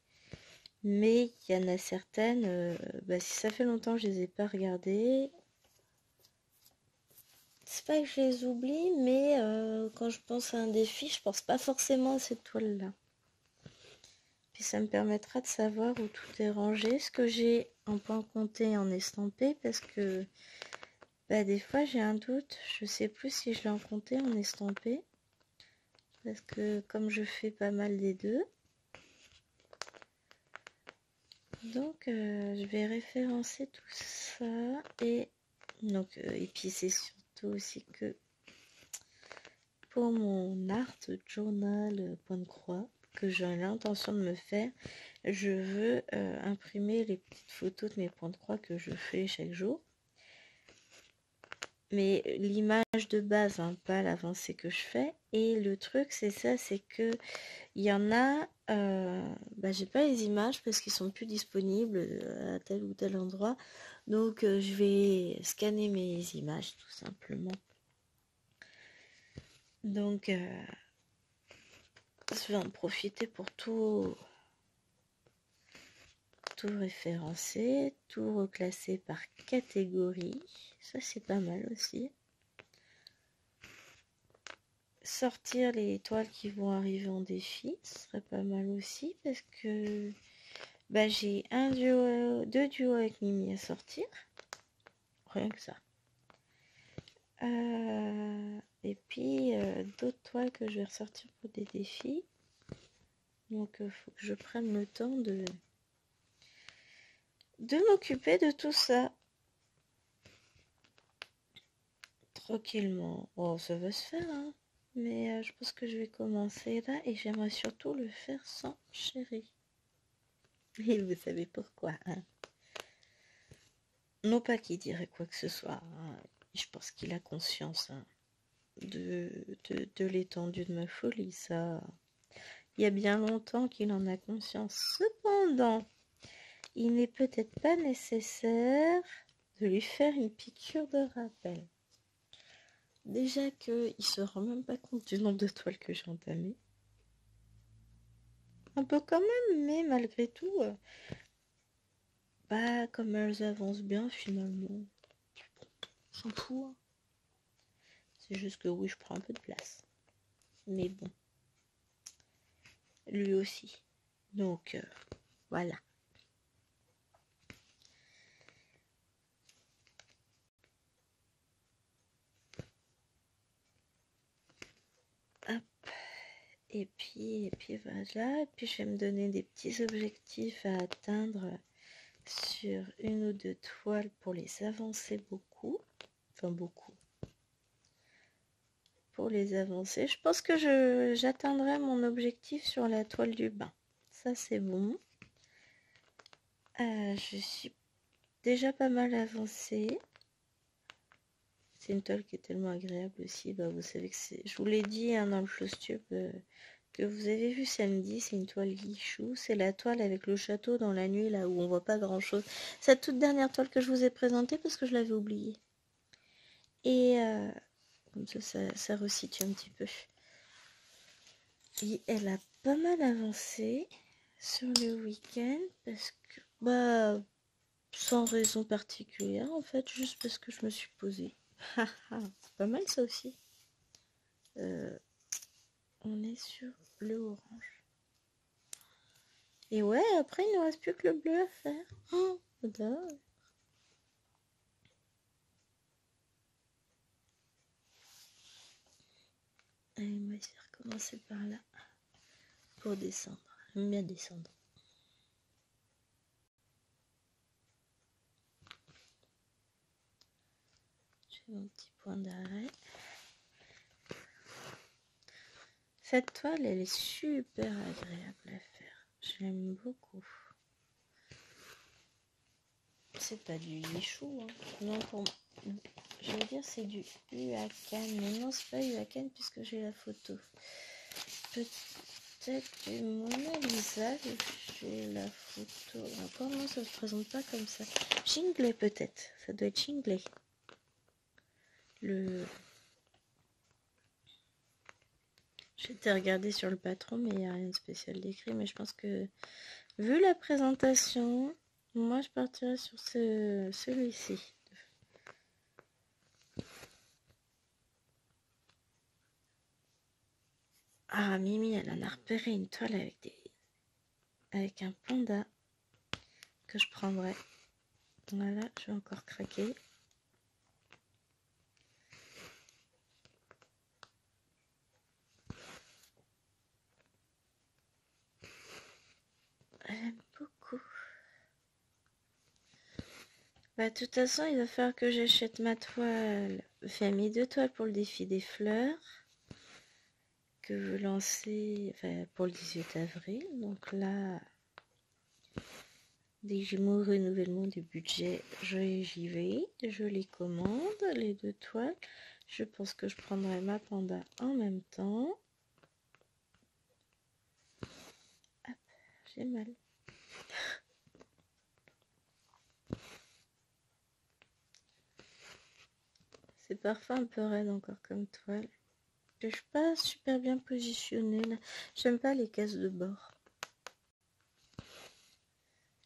Mais il y en a certaines, si ça fait longtemps que je les ai pas regardées, c'est pas que je les oublie, mais quand je pense à un défi, je pense pas forcément à cette toile-là. Puis ça me permettra de savoir où tout est rangé, ce que j'ai en point compté en estampé, parce que des fois j'ai un doute, je sais plus si je l'ai en compté en estampé, parce que comme je fais pas mal des deux, donc je vais référencer tout ça et donc et puis c'est surtout aussi que pour mon art journal point de croix que j'ai l'intention de me faire, je veux imprimer les petites photos de mes points de croix que je fais chaque jour. Mais l'image de base, hein, pas l'avancée que je fais. Et le truc, c'est ça, c'est que il y en a, j'ai pas les images parce qu'ils sont plus disponibles à tel ou tel endroit. Donc je vais scanner mes images tout simplement. Donc je vais en profiter pour tout référencer, tout reclasser par catégorie. Ça c'est pas mal aussi. Sortir les toiles qui vont arriver en défi, ce serait pas mal aussi parce que j'ai 2 duos avec Mimi à sortir, rien que ça. Et puis d'autres toiles que je vais ressortir pour des défis. Donc faut que je prenne le temps de m'occuper de tout ça. Tranquillement. Oh, ça va se faire, hein. Mais je pense que je vais commencer là et j'aimerais surtout le faire sans chéri. Et vous savez pourquoi, hein. Non pas qu'il dirait quoi que ce soit, hein. Je pense qu'il a conscience, hein. de l'étendue de ma folie, ça. Il y a bien longtemps qu'il en a conscience. Cependant, il n'est peut-être pas nécessaire de lui faire une piqûre de rappel. Déjà qu'il ne se rend même pas compte du nombre de toiles que j'ai entamées. Un peu quand même, mais malgré tout, bah comme elles avancent bien finalement, j'en fous. Hein. C'est juste que oui, je prends un peu de place. Mais bon, lui aussi. Donc, voilà. Hop. Et puis voilà. Et puis je vais me donner des petits objectifs à atteindre sur une ou deux toiles pour les avancer beaucoup. Enfin beaucoup. Pour les avancer. Je pense que j'atteindrai mon objectif sur la toile du bain. Ça c'est bon. Je suis déjà pas mal avancée. C'est une toile qui est tellement agréable aussi. Bah, vous savez que c'est... Je vous l'ai dit hein, dans le Flowstube que vous avez vu samedi. C'est une toile guichou. C'est la toile avec le château dans la nuit, là où on voit pas grand-chose. C'est la toute dernière toile que je vous ai présentée parce que je l'avais oubliée. Et comme ça resitue un petit peu. Et elle a pas mal avancé sur le week-end parce que... Bah... Sans raison particulière, en fait, juste parce que je me suis posée. C'est pas mal ça aussi. On est sur le orange. Et ouais, après, il ne reste plus que le bleu à faire. Oh, j'adore. Allez, on va essayer de recommencer par là. Pour descendre. J'aime bien descendre. J'ai mon petit point d'arrêt. Cette toile, elle est super agréable à faire. J'aime beaucoup. C'est pas du guichou, hein. Non, pour moi. Je veux dire, c'est du Huacan. Mais non, c'est pas Huacan puisque j'ai la photo. Peut-être du Mona Lisa. J'ai la photo. Encore non, ça se présente pas comme ça. Chingley peut-être. Ça doit être Chingley. J'étais regardé sur le patron, mais il n'y a rien de spécial décrit. Mais je pense que, vu la présentation, moi je partirais sur celui-ci. Ah, Mimi, elle en a repéré une toile avec un panda que je prendrai. Voilà, je vais encore craquer. J'aime beaucoup. Bah, de toute façon, il va falloir que j'achète ma toile, famille de toiles pour le défi des fleurs, que vous lancez pour le 18 avril. Donc là, dès que j'ai mon renouvellement du budget, j'y vais, je les commande, les deux toiles. Je pense que je prendrai ma panda en même temps. Hop, j'ai mal. C'est parfois un peu raide encore comme toile. Je suis pas super bien positionnée là. J'aime pas les cases de bord.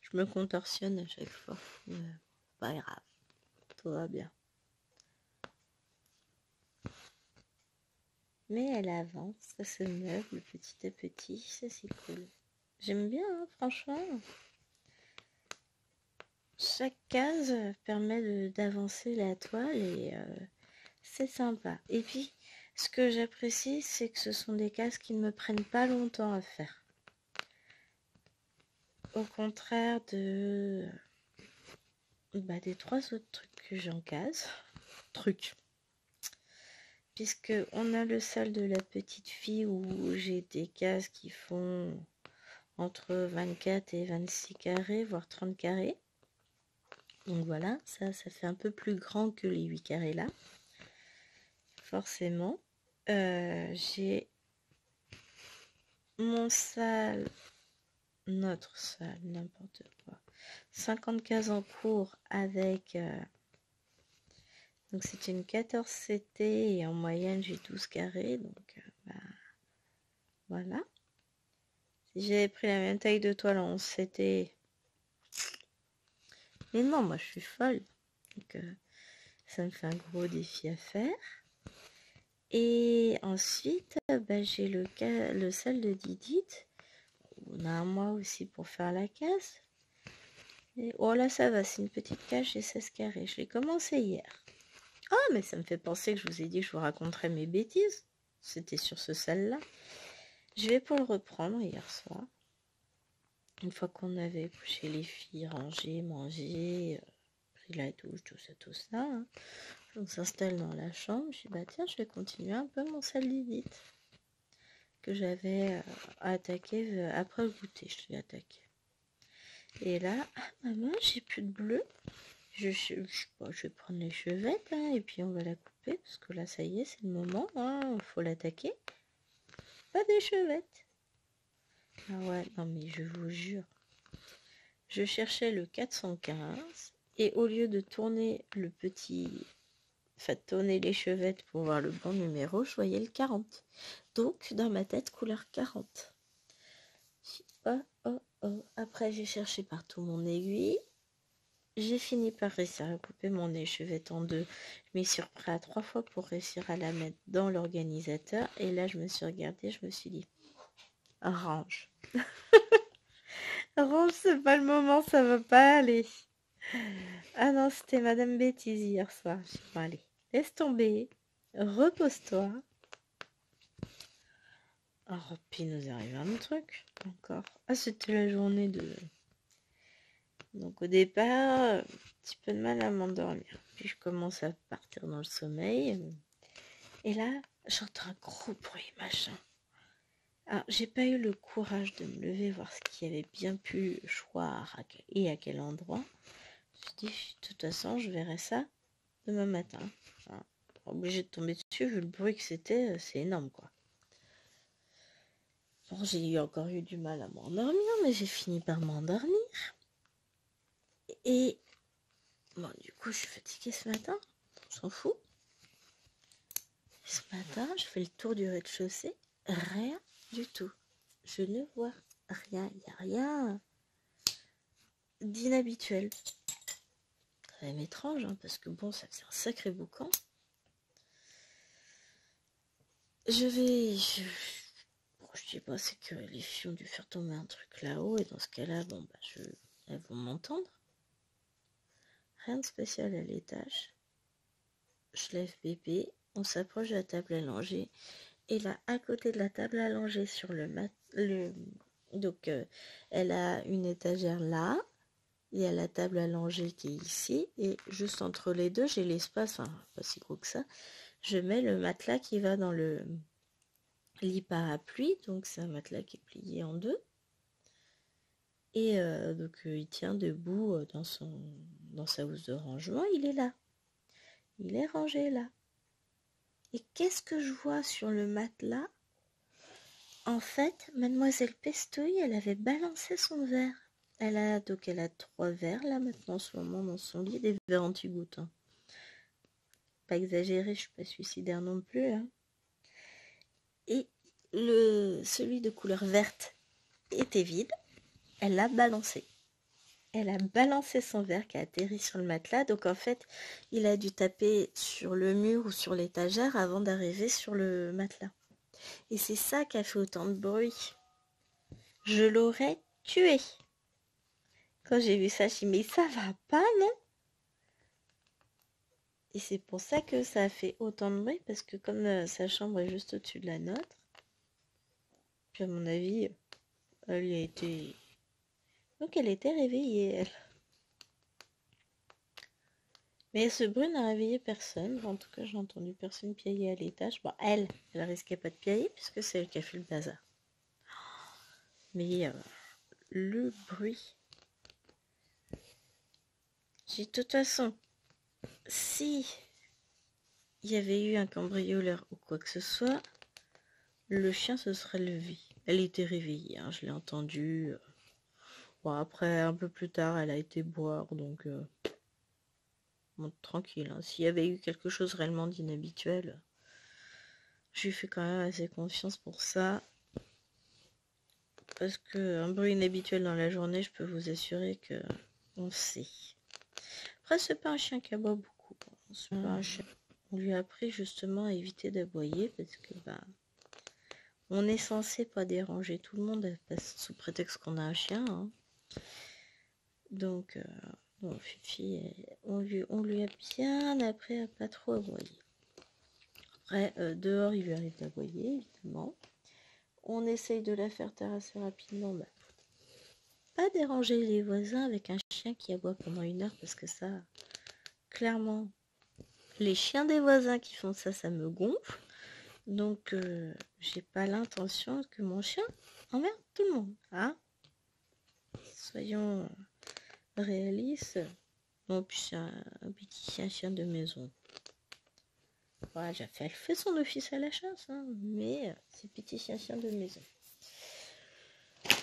Je me contorsionne à chaque fois. Mais pas grave. Tout va bien. Mais elle avance, ça se meuble petit à petit. Ça c'est cool. J'aime bien, hein, franchement. Chaque case permet d'avancer la toile et c'est sympa. Et puis, ce que j'apprécie, c'est que ce sont des cases qui ne me prennent pas longtemps à faire. Au contraire des trois autres trucs que j'encase. Puisque on a le salle de la petite fille où j'ai des cases qui font entre 24 et 26 carrés, voire 30 carrés. Donc voilà, ça fait un peu plus grand que les 8 carrés là. forcément, j'ai mon salle, notre salle, n'importe quoi. 50 cases en cours avec... donc c'est une 14 CT et en moyenne j'ai 12 carrés. Donc voilà. Si j'avais pris la même taille de toile en 11 CT... Mais non, moi je suis folle. Donc ça me fait un gros défi à faire. Et ensuite, j'ai le salle de Didite. On a un mois aussi pour faire la case. Et, oh là, ça va, c'est une petite cage, j'ai 16 carrés. Je l'ai commencé hier. Ah, mais ça me fait penser que je vous ai dit que je vous raconterais mes bêtises. C'était sur ce salle-là. Je vais pour le reprendre hier soir. Une fois qu'on avait couché les filles, rangé, mangé, pris la douche, tout ça. Hein. On s'installe dans la chambre. Je dis, bah tiens, je vais continuer un peu mon salle d'élite que j'avais attaqué après le goûter. Je l'ai attaqué. Et là, maman, j'ai plus de bleu. Je vais prendre les chevettes hein, et puis on va la couper parce que là, ça y est, c'est le moment. Hein, faut l'attaquer. Pas des chevettes. Ah ouais, non mais je vous jure. Je cherchais le 415 et au lieu de tourner le petit... Enfin, tourner les chevettes pour voir le bon numéro, je voyais le 40. Donc, dans ma tête, couleur 40. Oh. Après, j'ai cherché partout mon aiguille. J'ai fini par réussir à couper mon échevette en deux. Je m'y suis repris à 3 fois pour réussir à la mettre dans l'organisateur. Et là, je me suis regardée, je me suis dit, range. Range, c'est pas le moment, ça va pas aller. Ah non, c'était Madame Bêtise hier soir. Je dis, bon, allez, laisse tomber, repose-toi. Oh, puis il nous arrive un truc, encore. Ah, c'était la journée de... Donc au départ, un petit peu de mal à m'endormir. Puis je commence à partir dans le sommeil. Et là, j'entends un gros bruit, machin. Alors, j'ai pas eu le courage de me lever, voir ce qui avait bien pu choir et à quel endroit. Je me suis dit, de toute façon, je verrai ça demain matin. Enfin, obligé de tomber dessus, vu le bruit que c'était, c'est énorme, quoi. Bon, j'ai encore eu du mal à m'endormir, mais j'ai fini par m'endormir. Et bon, du coup, je suis fatiguée ce matin. On s'en fout. Ce matin, je fais le tour du rez-de-chaussée. Rien du tout. Je ne vois rien. Il n'y a rien d'inhabituel. C'est même étrange, hein, parce que bon, ça faisait un sacré boucan. Je dis, bah, c'est que les filles ont dû faire tomber un truc là-haut. Et dans ce cas-là, bon, bah, elles vont m'entendre. Rien de spécial à l'étage. Je lève bébé. On s'approche de la table à langer. Et là, à côté de la table à langer sur le mat... Donc, elle a une étagère là. Il y a la table à langer qui est ici. Et juste entre les deux, j'ai l'espace, enfin, pas si gros que ça. Je mets le matelas qui va dans le lit parapluie. Donc, c'est un matelas qui est plié en deux. Et donc, il tient debout dans sa housse de rangement. Il est là. Il est rangé là. Et qu'est-ce que je vois sur le matelas? En fait, Mademoiselle Pestouille, elle avait balancé son verre. Elle a 3 verres là maintenant en ce moment dans son lit, des verres anti-gouttes. Hein. Pas exagéré, je suis pas suicidaire non plus. Hein. Et celui de couleur verte était vide. Elle l'a balancé. Elle a balancé son verre qui a atterri sur le matelas. Donc en fait, il a dû taper sur le mur ou sur l'étagère avant d'arriver sur le matelas. Et c'est ça qui a fait autant de bruit. Je l'aurais tué. Quand j'ai vu ça, je me suis dit, mais ça va pas, non? Et c'est pour ça que ça a fait autant de bruit, parce que comme sa chambre est juste au-dessus de la nôtre, puis à mon avis, elle y a été... Donc elle était réveillée, elle. Mais ce bruit n'a réveillé personne. En tout cas, j'ai entendu personne piailler à l'étage. Bon, elle risquait pas de piailler, puisque c'est elle qui a fait le bazar. Mais le bruit... J'ai de toute façon, si il y avait eu un cambrioleur ou quoi que ce soit, le chien se serait levé. Elle était réveillée, hein, je l'ai entendu. Bon, après, un peu plus tard, elle a été boire, donc bon, tranquille. Hein. S'il y avait eu quelque chose réellement d'inhabituel, je lui fais quand même assez confiance pour ça. Parce qu'un bruit inhabituel dans la journée, je peux vous assurer que on sait. Après, c'est pas un chien qui aboie beaucoup. C'est pas un chien. On lui a appris justement à éviter d'aboyer parce que on est censé pas déranger tout le monde sous prétexte qu'on a un chien. Hein. Donc, bon, Fifi, on lui a bien appris à pas trop aboyer. Après, dehors, il lui arrive d'aboyer, évidemment. On essaye de la faire taire assez rapidement. Pas déranger les voisins avec un chien qui aboie pendant 1 heure parce que ça, clairement, les chiens des voisins qui font ça, ça me gonfle. Donc, j'ai pas l'intention que mon chien emmerde tout le monde. Hein, soyons réalistes. Bon, puis c'est un petit chien de maison. Voilà, elle fait son office à la chasse, hein, mais c'est petit chien de maison.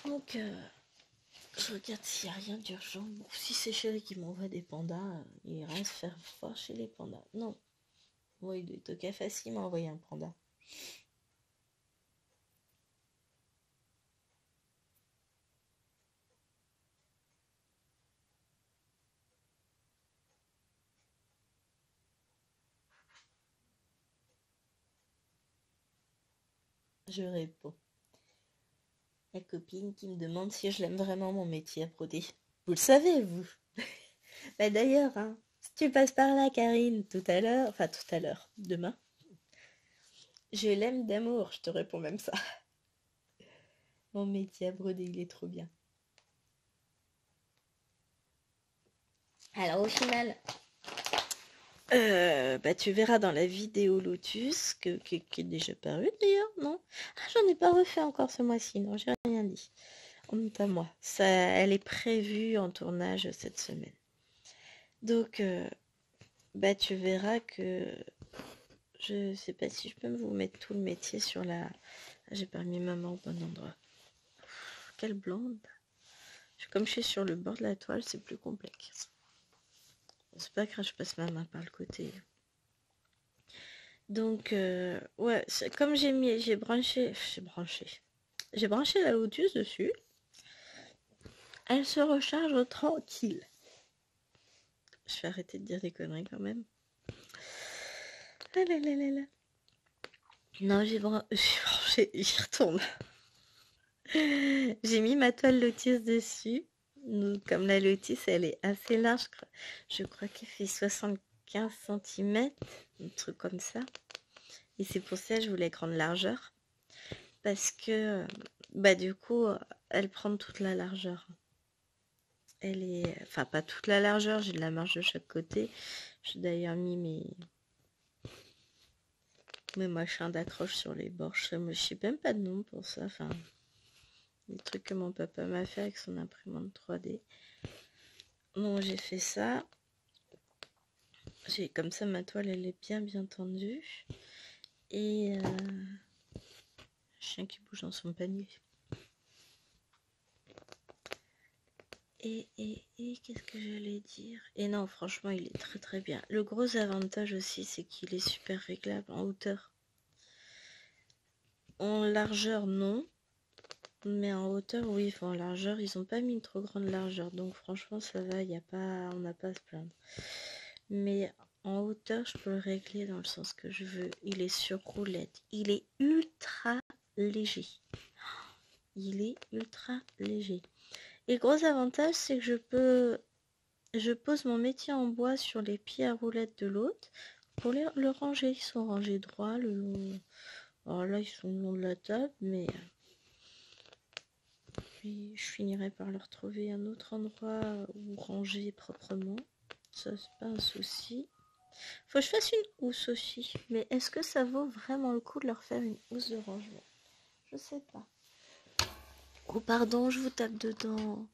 Donc, je regarde s'il n'y a rien d'urgent. Bon, si c'est Chéri qui m'envoie des pandas, il ira se faire fort chez les pandas. Non. Bon, il est ok facile, m'a envoyé un panda. Je réponds. La copine qui me demande si je l'aime vraiment mon métier à broder. Vous le savez, vous. D'ailleurs, hein, si tu passes par là, Karine, tout à l'heure, demain, je l'aime d'amour, je te réponds même ça. Mon métier à broder, il est trop bien. Alors au final, tu verras dans la vidéo Lotus, qui est déjà parue d'ailleurs, non? Ah, j'en ai pas refait encore ce mois-ci, non, j'ai rien dit. Honte à moi. Ça, elle est prévue en tournage cette semaine. Donc, tu verras que je sais pas si je peux vous mettre tout le métier sur la... J'ai pas mis ma main au bon endroit. Quelle blonde. Comme je suis sur le bord de la toile, c'est plus complexe. C'est pas grave, je passe ma main par le côté. Donc, ouais, comme j'ai branché la Lotus dessus. Elle se recharge tranquille. Je vais arrêter de dire des conneries quand même. Ah là là là là. Non, j'ai branché, j'y retourne. J'ai mis ma toile Lotus dessus. Donc, comme la Lotus, elle est assez large. Je crois qu'elle fait 75 cm, un truc comme ça. Et c'est pour ça que je voulais grande largeur. Parce que, du coup, elle prend toute la largeur. Elle est... Enfin, pas toute la largeur, j'ai de la marge de chaque côté. J'ai d'ailleurs mis mes machins d'accroche sur les bords. Je sais même pas de nom pour ça. Enfin, des trucs que mon papa m'a fait avec son imprimante 3D. Donc, j'ai fait ça. Comme ça, ma toile, elle est bien tendue. Et... chien qui bouge dans son panier. Et qu'est-ce que j'allais dire? Et non, franchement, il est très bien. Le gros avantage aussi, c'est qu'il est super réglable en hauteur. En largeur, non. Mais en hauteur, oui. Enfin, en largeur, ils n'ont pas mis une trop grande largeur. Donc franchement, ça va, on n'a pas à se plaindre. Mais en hauteur, je peux le régler dans le sens que je veux. Il est sur roulette. Il est ultra léger. Il est ultra léger. Et le gros avantage, c'est que je pose mon métier en bois sur les pieds à roulettes de l'autre pour le ranger. Ils sont rangés droit le long. Alors là, ils sont le long de la table, mais puis je finirai par leur trouver un autre endroit où ranger proprement. Ça, c'est pas un souci. Faut que je fasse une housse aussi. Mais est-ce que ça vaut vraiment le coup de leur faire une housse de rangement? Je sais pas. Oh pardon, je vous tape dedans.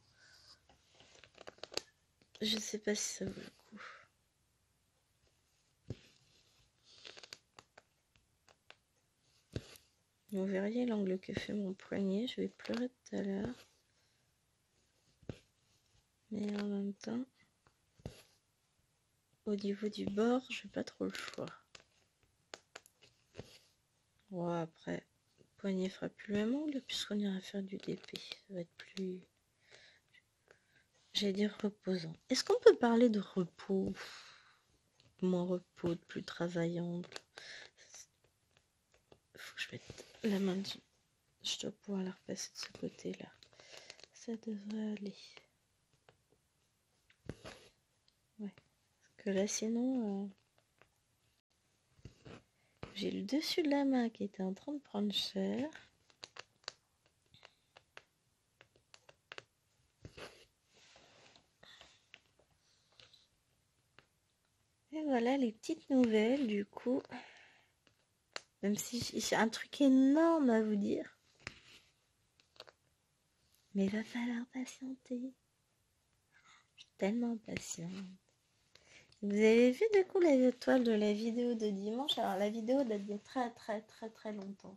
Je sais pas si ça vaut le coup. Vous verriez l'angle que fait mon poignet. Je vais pleurer tout à l'heure. Mais en même temps, au niveau du bord, j'ai pas trop le choix. Bon, après, le poignet fera plus le même angle puisqu'on ira faire du DP. Ça va être plus... J'allais dire reposant. Est-ce qu'on peut parler de repos? Moins repos, de plus travaillant. Faut que je mette la main dessus. Je dois pouvoir la repasser de ce côté-là. Ça devrait aller. Ouais. Parce que là, sinon, j'ai le dessus de la main qui était en train de prendre cher. Et voilà les petites nouvelles du coup. Même si j'ai un truc énorme à vous dire. Mais il va falloir patienter. Je suis tellement patiente. Vous avez vu du coup la toile de la vidéo de dimanche? Alors la vidéo date d'il y a très longtemps.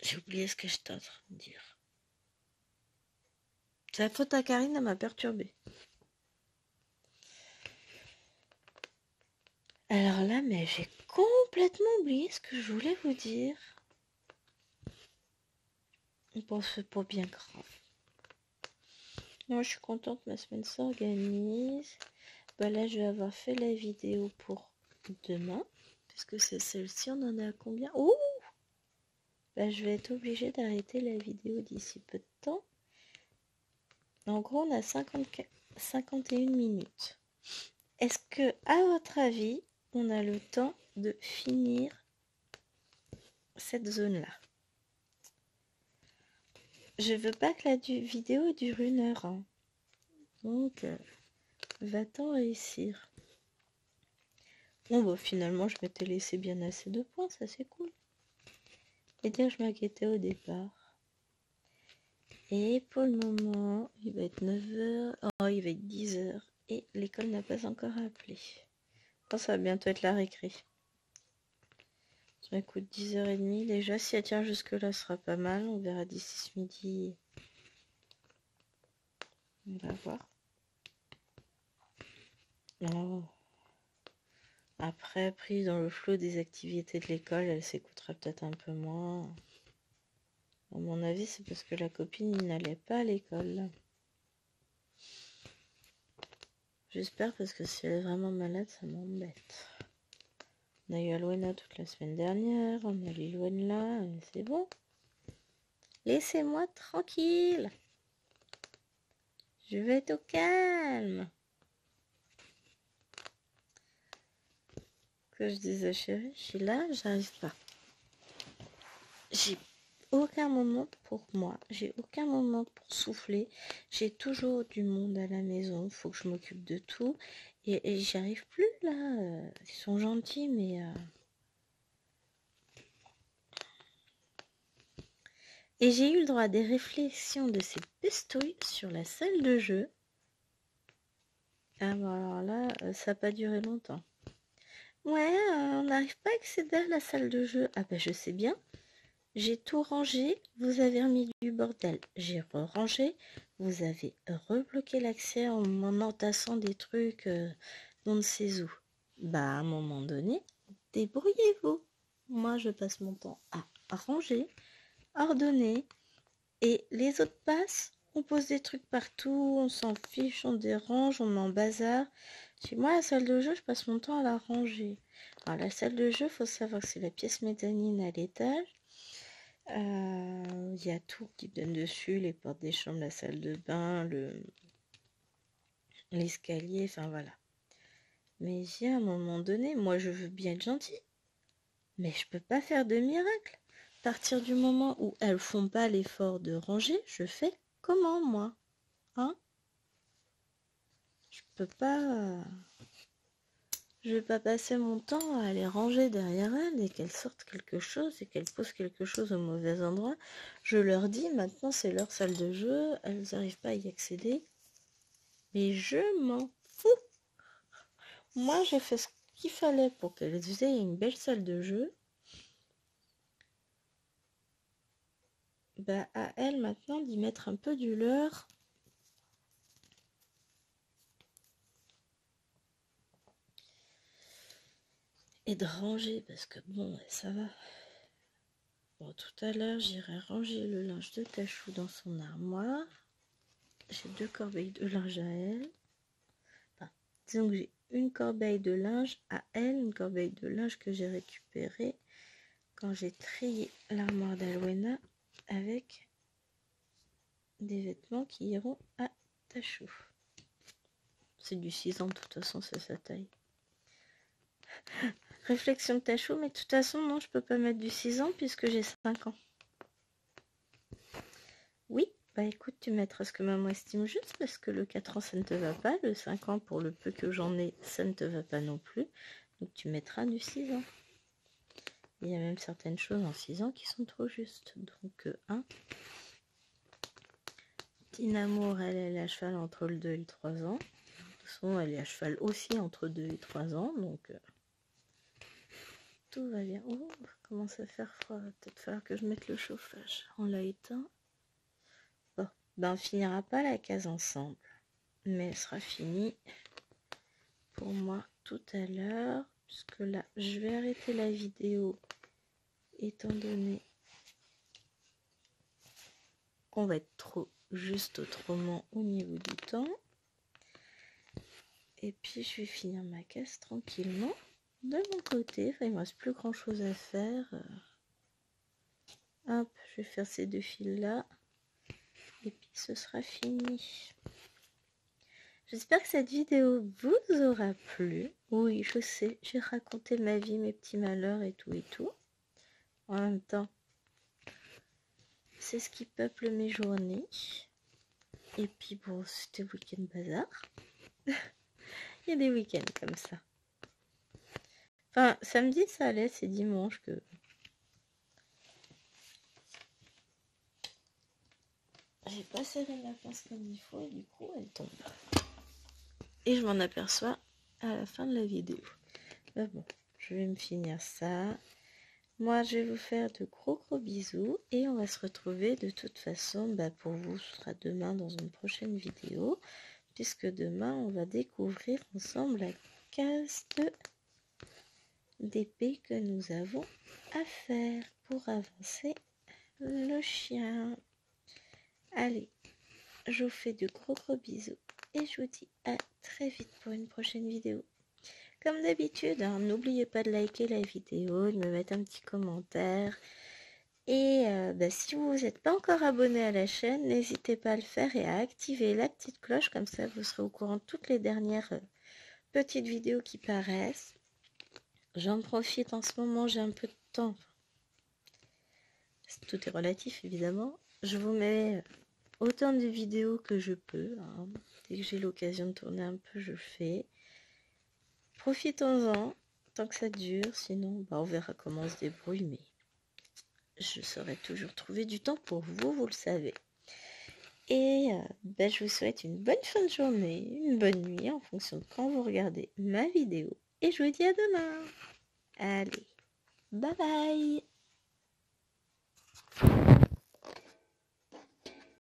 J'ai oublié ce que j'étais en train de dire. C'est la faute à Karine, elle m'a perturbée. Alors là, mais j'ai complètement oublié ce que je voulais vous dire. Bon, c'est pas bien grave. Moi, je suis contente, ma semaine s'organise. Bah là, je vais avoir fait la vidéo pour demain. Puisque c'est celle-ci, on en est à combien? Ouh! Bah, je vais être obligée d'arrêter la vidéo d'ici peu de temps. En gros, on a 51 minutes. Est-ce que, à votre avis, on a le temps de finir cette zone-là? Je veux pas que la vidéo dure 1 heure. Hein. Donc, va-t-on réussir? Bon, bah, finalement, je m'étais laissé bien assez de points, ça c'est cool. Et dire, je m'inquiétais au départ. Et pour le moment, il va être 9h. Oh, il va être 10h. Et l'école n'a pas encore appelé. Oh, ça va bientôt être la récré. Ça coûte 10h30. Déjà, si elle tient jusque-là, ce sera pas mal. On verra d'ici ce midi. On va voir. Oh. Après, prise dans le flot des activités de l'école, elle s'écoutera peut-être un peu moins. À mon avis, c'est parce que la copine n'allait pas à l'école. J'espère, parce que si elle est vraiment malade, ça m'embête. On a eu Alwena toute la semaine dernière, on a Lilwen là, et c'est bon. Laissez-moi tranquille. Je vais être au calme. Que je disais, chérie, je suis là, j'arrive pas. J'ai aucun moment pour moi, j'ai aucun moment pour souffler. J'ai toujours du monde à la maison, faut que je m'occupe de tout. Et j'y arrive plus là. Ils sont gentils, mais... Et j'ai eu le droit à des réflexions de ces pestouilles sur la salle de jeu. Ah bon, alors là, ça n'a pas duré longtemps. Ouais, on n'arrive pas à accéder à la salle de jeu. Ah bah je sais bien. J'ai tout rangé, vous avez remis du bordel. J'ai re-rangé, vous avez rebloqué l'accès en m'en entassant des trucs on ne sait où. Bah à un moment donné, débrouillez-vous. Moi je passe mon temps à ranger, ordonner, et les autres passent, on pose des trucs partout, on s'en fiche, on dérange, on en bazar. Chez moi, la salle de jeu, je passe mon temps à la ranger. Alors la salle de jeu, faut savoir que c'est la pièce mezzanine à l'étage. Il y a tout qui donne dessus, les portes des chambres, la salle de bain, l'escalier, enfin voilà. Mais j'ai à un moment donné, moi je veux bien être gentille, mais je peux pas faire de miracle. À partir du moment où elles font pas l'effort de ranger, je fais comment moi? Hein? Je peux pas... Je vais pas passer mon temps à aller ranger derrière elles et qu'elles sortent quelque chose et qu'elles posent quelque chose au mauvais endroit. Je leur dis maintenant c'est leur salle de jeu, elles n'arrivent pas à y accéder. Mais je m'en fous. Moi j'ai fait ce qu'il fallait pour qu'elles aient une belle salle de jeu. Bah à elles maintenant d'y mettre un peu du leur. Et de ranger parce que bon ça va. Bon, tout à l'heure, j'irai ranger le linge de Tachou dans son armoire. J'ai 2 corbeilles de linge à elle. Enfin, disons que j'ai une corbeille de linge à elle, une corbeille de linge que j'ai récupérée quand j'ai trié l'armoire d'Alwena avec des vêtements qui iront à Tachou. C'est du 6 ans, de toute façon, c'est sa taille. Réflexion de Tachou, mais de toute façon, non, je peux pas mettre du 6 ans puisque j'ai 5 ans. Oui, bah écoute, tu mettras ce que maman estime juste parce que le 4 ans, ça ne te va pas. Le 5 ans, pour le peu que j'en ai, ça ne te va pas non plus. Donc tu mettras du 6 ans. Il y a même certaines choses en 6 ans qui sont trop justes. Donc, Tinamour, elle est à cheval entre le 2 et le 3 ans. De toute façon, elle est à cheval aussi entre 2 et 3 ans. Donc, tout va bien. Oh, ça commence à faire froid. Va peut-être falloir que je mette le chauffage. On l'a éteint. Bon, ben on finira pas la case ensemble. Mais elle sera finie pour moi tout à l'heure. Puisque là, je vais arrêter la vidéo. Étant donné qu'on va être trop juste autrement au niveau du temps. Et puis je vais finir ma caisse tranquillement de mon côté. Enfin, il me reste plus grand chose à faire. Hop, je vais faire ces 2 fils là. Et puis ce sera fini. J'espère que cette vidéo vous aura plu. Oui, je sais, j'ai raconté ma vie, mes petits malheurs et tout et tout. En même temps, c'est ce qui peuple mes journées. Et puis bon, c'était week-end bazar. Il y a des week-ends comme ça. Enfin, samedi ça allait, c'est dimanche que... J'ai pas serré ma pince comme il faut et du coup elle tombe. Et je m'en aperçois à la fin de la vidéo. Mais bon, je vais me finir ça. Moi, je vais vous faire de gros bisous et on va se retrouver de toute façon, pour vous, ce sera demain dans une prochaine vidéo, puisque demain, on va découvrir ensemble la case d'épée que nous avons à faire pour avancer le chien. Allez, je vous fais de gros bisous et je vous dis à très vite pour une prochaine vidéo. Comme d'habitude, n'oubliez pas de liker la vidéo, de me mettre un petit commentaire. Et si vous n'êtes pas encore abonné à la chaîne, n'hésitez pas à le faire et à activer la petite cloche. Comme ça, vous serez au courant de toutes les dernières petites vidéos qui paraissent. J'en profite en ce moment, j'ai un peu de temps. Tout est relatif, évidemment. Je vous mets autant de vidéos que je peux. Dès que j'ai l'occasion de tourner un peu, je fais. Profitons-en, tant que ça dure, sinon on verra comment on se débrouille, mais je saurai toujours trouver du temps pour vous, vous le savez. Et je vous souhaite une bonne fin de journée, une bonne nuit en fonction de quand vous regardez ma vidéo. Et je vous dis à demain. Allez, bye bye.